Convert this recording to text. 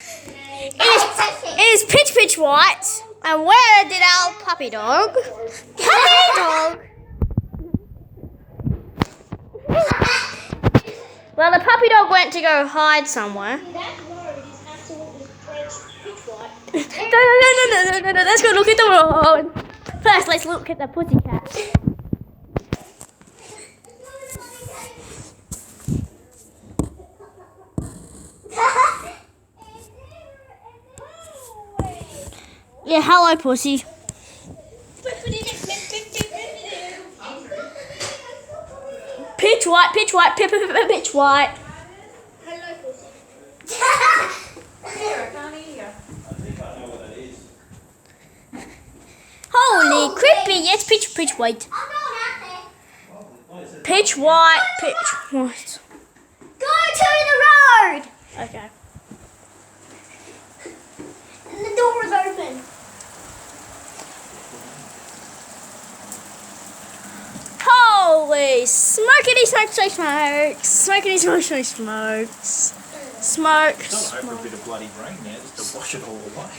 It is pitch white. And where did our puppy dog? Puppy dog! Well, the puppy dog went to go hide somewhere. No, let's go look at the road. First, let's look at the pussycat. Yeah, hello, pussy. Pitch white, pitch white. Hello, pussy. Here, I can't hear you. I think I know what that is. Holy creepy, yes, pitch white. Pitch white. Go to the road. Okay. And the door is open. Holy smokity smokes. Smoke. It's not over a bit of bloody rain now just to wash it all away.